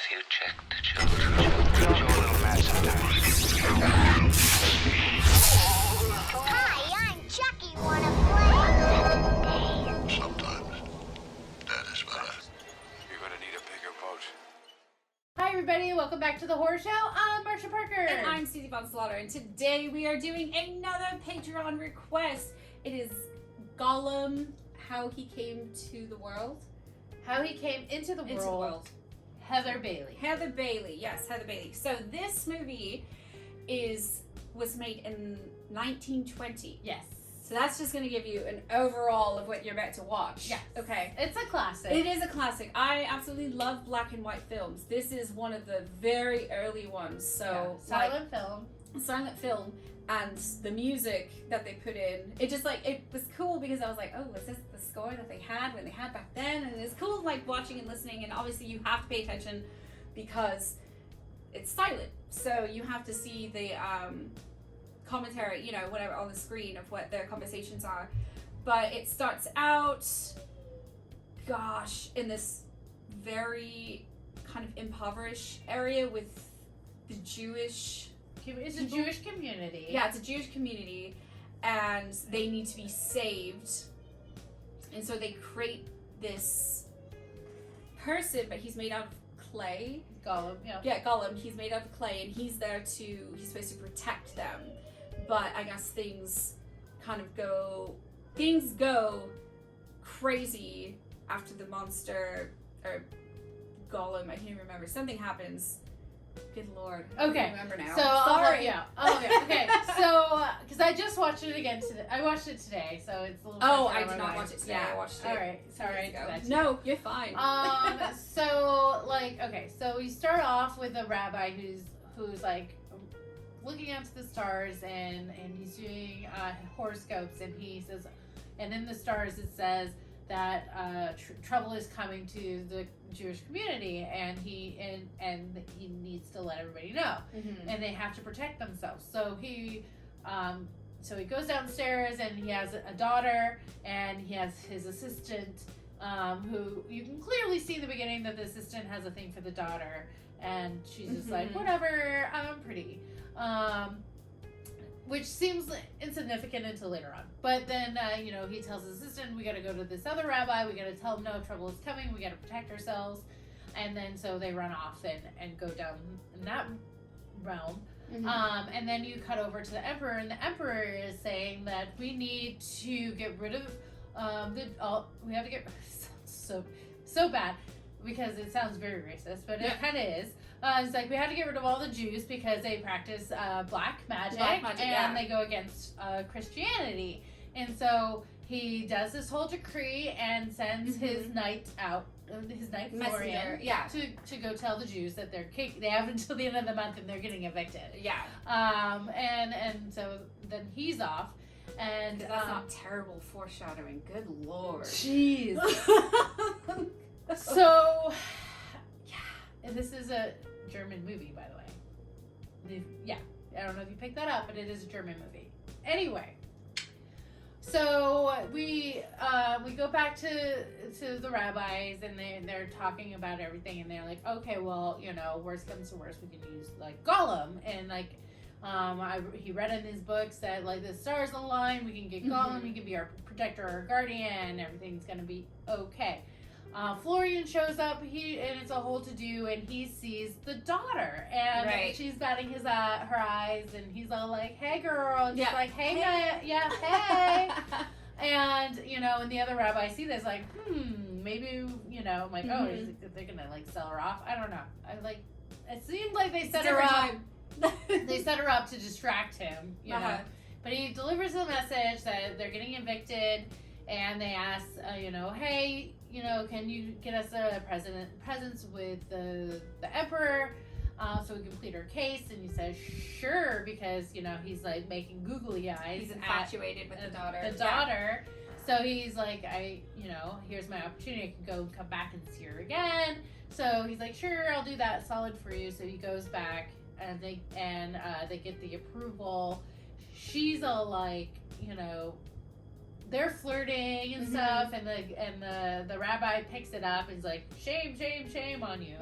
Have you checked the children? You're a little mad sometimes. Hi, I'm Chucky. Wanna play? Sometimes that is better. You're gonna need a bigger boat. Hi everybody, welcome back to the Horror Show. I'm Marcia Parker. And I'm Susie Von Slaughter, and today we are doing another Patron request. It is Golem, How He Came to the World. How He Came into the World. Heather Bailey. Heather Bailey, yes, Heather Bailey. So this movie was made in 1920. Yes. So that's just going to give you an overall of what you're about to watch. Yes. Okay. It's a classic. It is a classic. I absolutely love black and white films. This is one of the very early ones. So silent film. Silent film, and the music that they put in, it was cool because I was like, oh, is this the score that they had when they had back then? And it's cool like watching and listening, and obviously you have to pay attention because it's silent, so you have to see the commentary, whatever on the screen of what their conversations are. But it starts out, in this very kind of impoverished area with the Jewish. It's a Jewish community. Yeah, it's a Jewish community, and they need to be saved. And so they create this person, but he's made out of clay. Golem, yeah. Yeah, Golem. He's made out of clay, and he's supposed to protect them. But I guess things go crazy after the monster, or Golem, I can't even remember. Something happens. Good Lord. Okay. I don't remember now. So, sorry. Okay. So, because I just watched it again today. I watched it today, so it's a little. Oh, I did not watch it today. Yeah. I watched it. All right. Sorry. No, you're fine. So so we start off with a rabbi who's like looking up to the stars, and he's doing horoscopes, and he says, and in the stars it says that trouble is coming to the Jewish community, and he needs to let everybody know, and they have to protect themselves. So he goes downstairs, and he has a daughter, and he has his assistant, who you can clearly see in the beginning that the assistant has a thing for the daughter, and she's just like, whatever, I'm pretty. Which seems insignificant until later on. But then, he tells his assistant, we gotta go to this other rabbi, we gotta tell him no trouble is coming, we gotta protect ourselves. And then so they run off and go down in that realm. And then you cut over to the emperor, and the emperor is saying that we need to get rid of we have to get so bad, because it sounds very racist, but it kind of is. It's like we have to get rid of all the Jews because they practice black magic, and they go against Christianity. And so he does this whole decree and sends his knight out, his knight Florian, to go tell the Jews that they have until the end of the month and they're getting evicted. Yeah. And so then he's off. And that's not terrible foreshadowing. Good Lord. Jeez. So, yeah, and this is a German movie, by the way. Yeah, I don't know if you picked that up, but it is a German movie. Anyway, so we go back to the rabbis, and they're talking about everything, and they're like, okay, well, worst comes to worst, we can use like Golem, and like he read in his books that like the stars align, we can get Golem, he can be our protector, our guardian, everything's gonna be okay. Florian shows up, and it's a whole to-do, and he sees the daughter, and she's batting her eyes, and he's all like, hey girl, and she's like, hey. Hey. And, and the other rabbi see this, like, maybe, I'm like, oh, they're gonna, like, sell her off? I don't know. It seemed like they set her up. They set her up to distract him, know. But he delivers a message that they're getting evicted, and they ask, hey, can you get us a presence with the emperor, so we can plead our case? And he says, sure, because, he's like making googly eyes. He's infatuated with the daughter. The daughter. So he's like, here's my opportunity. I can come back and see her again. So he's like, sure, I'll do that solid for you. So he goes back, and they get the approval. She's all like, they're flirting and stuff, and the rabbi picks it up and is like, shame on you.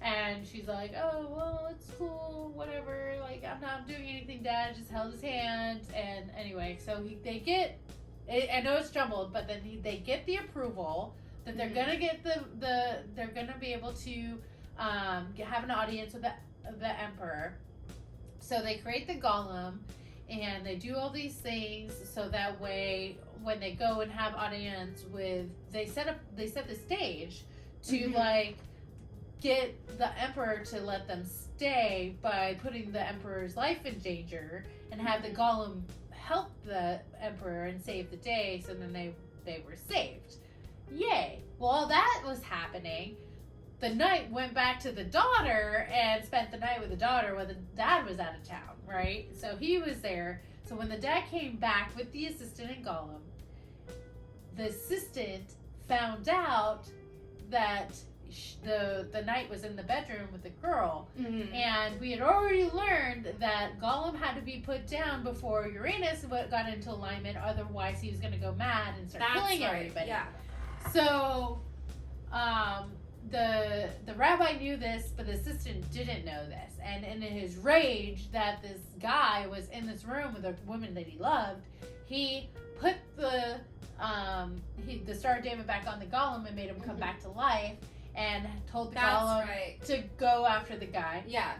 And And she's like, oh, well, it's cool, whatever. Like, I'm not doing anything, Dad. Just held his hand. And anyway, so they get, I know it's jumbled, but then they get the approval that they're going to get they're going to be able to have an audience with the Emperor. So they create the Golem, and they do all these things so that way when they go and have audience with, they set the stage to like get the Emperor to let them stay by putting the Emperor's life in danger, and have the Golem help the Emperor and save the day. So then they were saved. Yay! While that was happening, the knight went back to the daughter and spent the night with the daughter while the dad was out of town, right? So he was there. So when the dad came back with the assistant and Golem, the assistant found out that the knight was in the bedroom with the girl. Mm-hmm. And we had already learned that Golem had to be put down before Uranus got into alignment, otherwise he was going to go mad and start killing everybody. Yeah. So, the rabbi knew this, but the assistant didn't know this. And in his rage that this guy was in this room with a woman that he loved, he put the Star of David back on the Golem and made him come back to life, and told the Golem to go after the guy. Yeah.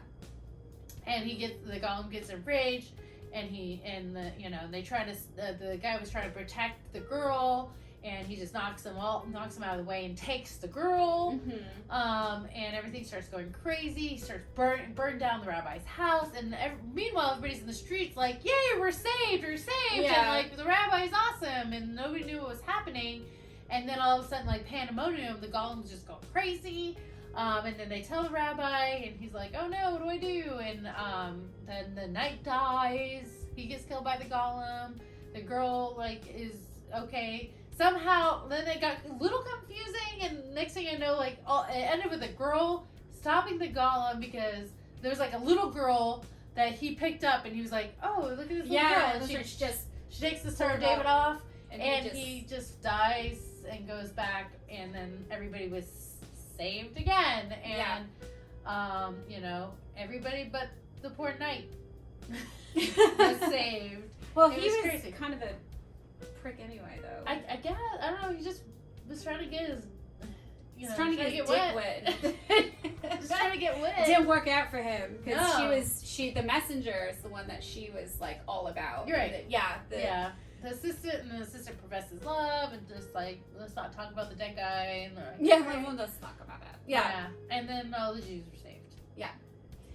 And the Golem gets enraged, and they try to, the guy was trying to protect the girl, and he just knocks him out of the way and takes the girl. Mm-hmm. And everything starts going crazy. He starts burn down the rabbi's house, and meanwhile everybody's in the streets like, yay, we're saved, Yeah. and like the rabbi's awesome, and nobody knew what was happening. And then all of a sudden, like, pandemonium, the Golem's just going crazy. And then they tell the rabbi, and he's like, oh no, what do I do? And then the knight dies. He gets killed by the Golem. The girl, like, is okay. Somehow, then it got a little confusing, and next thing I know, like, it ended with a girl stopping the Golem because there was, like, a little girl that he picked up, and he was like, oh, look at this little girl. And she takes the Star of David off, and he just dies and goes back, and then everybody was saved again. And, everybody but the poor knight was saved. Well, It he was crazy. kind of a prick anyway, though. I guess, I don't know, he just was trying to get his, He's trying to get his dick wet. Just trying to get wet. It didn't work out for him because No. the messenger is the one that she was like all about. You're right. The The assistant professes love, and just like, let's not talk about the dead guy. And everyone does talk about that. Yeah. And then all the Jews were saved. Yeah.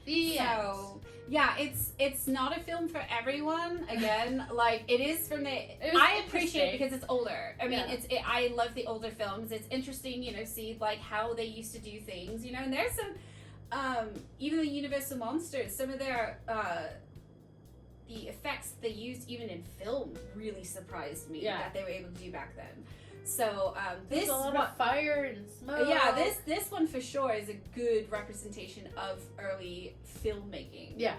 The So yeah, it's not a film for everyone. Again, like it is from I appreciate it because it's older. I mean, I love the older films. It's interesting, see like how they used to do things, and there's some even the Universal monsters, some of their the effects they used even in film really surprised me that they were able to do back then. So this a lot of fire and smoke. Yeah, this one for sure is a good representation of early filmmaking. Yeah.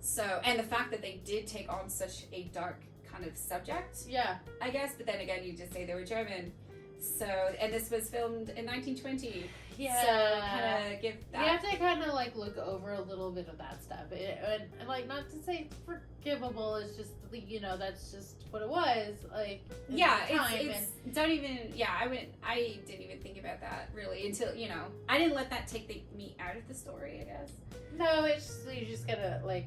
So, and the fact that they did take on such a dark kind of subject. Yeah. I guess, but then again, you just say they were German. So, and this was filmed in 1920. Yeah. So, kind of give that. You have to kind of like look over a little bit of that stuff. And like, not to say it's forgivable, it's just, that's just what it was. Like, don't even, I didn't even think about that really until, I didn't let that take me out of the story, I guess. No, it's just, you just gotta like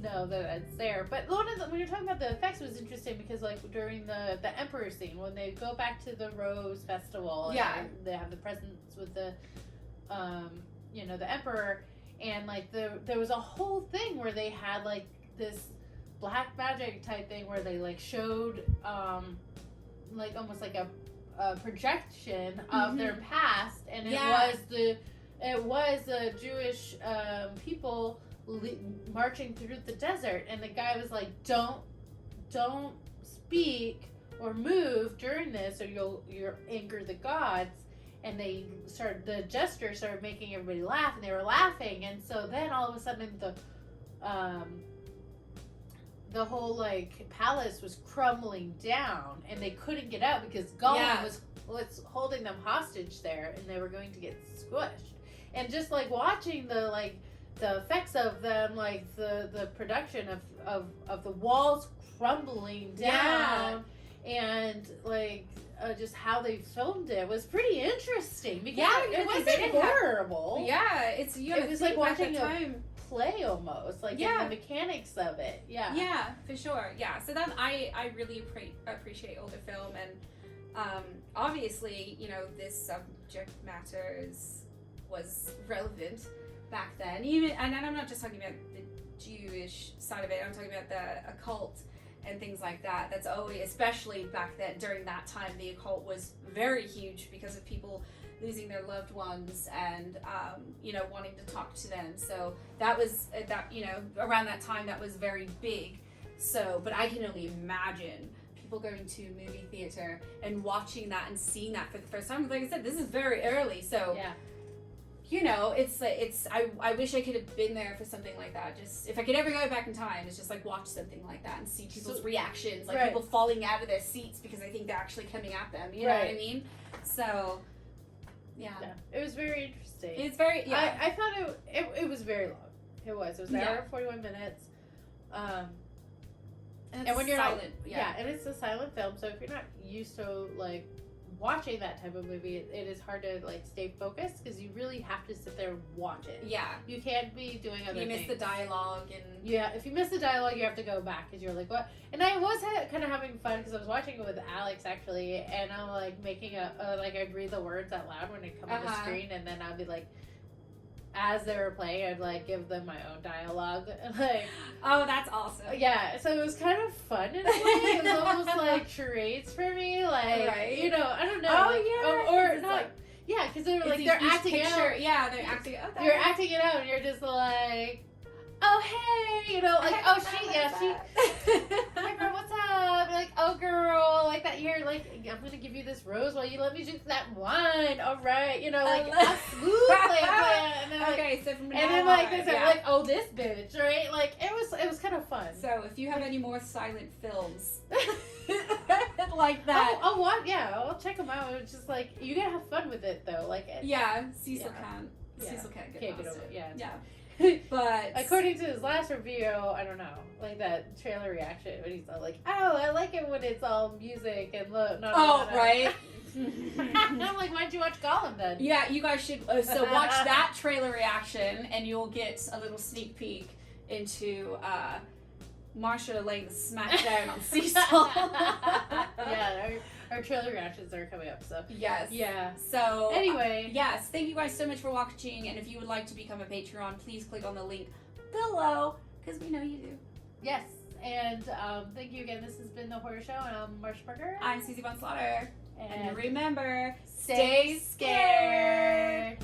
know that it's there. But when you're talking about the effects, it was interesting because like during the Emperor scene, when they go back to the Rose Festival, and they have the presents with the the Emperor, and like there was a whole thing where they had like this black magic type thing where they like showed like almost like a projection of their past, and it was the Jewish people marching through the desert, and the guy was like, don't speak or move during this or you'll anger the gods. And the gesture started making everybody laugh, and they were laughing, and so then all of a sudden the whole like palace was crumbling down, and they couldn't get out because Golem was holding them hostage there, and they were going to get squished. and just like watching the effects of them, like the production of the walls crumbling down, and like just how they filmed it was pretty interesting because it wasn't horrible. It was like watching a play almost, like in the mechanics of it. Yeah, for sure. Yeah, so that I really appreciate older film, and obviously, you know, this subject matter was relevant back then. Even, and I'm not just talking about the Jewish side of it. I'm talking about the occult and things like that. That's always, especially back then, during that time, the occult was very huge because of people losing their loved ones and you know, wanting to talk to them. So that was you know, around that time that was very big. So, but I can only imagine people going to movie theater and watching that and seeing that for the first time. Like I said, this is very early, so you know, it's I wish I could have been there for something like that. Just if I could ever go back in time, it's just like watch something like that and see people's reactions, like people falling out of their seats because I think they're actually coming at them. You know what I mean? So yeah, it was very interesting. It's very I thought it was very long. It was an hour and 41 minutes. And when you're silent, and it's a silent film, so if you're not used to like watching that type of movie, it is hard to like stay focused because you really have to sit there and watch it. You can't be doing other things. You miss the dialogue and if you miss the dialogue, you have to go back because you're like, what? And I was kind of having fun because I was watching it with Alex actually, and I'm like making like I'd read the words out loud when it come on the screen, and then I'd be like, as they were playing, I'd like give them my own dialogue. Like, oh, that's awesome. Yeah, so it was kind of fun in a way. It was almost like charades for me, like you know, I don't know. Oh or not. Like, because they were like they're acting it out. Yeah, they're acting it out. You're acting it out, and you're just like, oh hey, you know, like she, hey bro, what's up? Like, oh girl, like that. You're like, I'm gonna give you this rose while you let me drink that wine. All right, you know, like a smooth plan. And then, like, so from and then like this, like, oh this bitch, right? Like it was kind of fun. So if you have any more silent films like that, I'll check them out. It's just like you gotta have fun with it though. Like Cecil can't. Cecil can't get over it. Yeah. But according to his last review, I don't know, like that trailer reaction when he's all like, "Oh, I like it when it's all music and right." I'm like, why'd you watch Golem then? Yeah, you guys should. So watch that trailer reaction, and you'll get a little sneak peek into Marcia laying the smack down on Cecil. Our trailer reactions are coming up, so yes. Yeah. So anyway, yes, thank you guys so much for watching, and if you would like to become a Patreon, please click on the link below because we know you do. Yes, and thank you again. This has been The Horror Show, and I'm Marcia Parker. I'm Susie Von Slaughter, and remember, stay scared.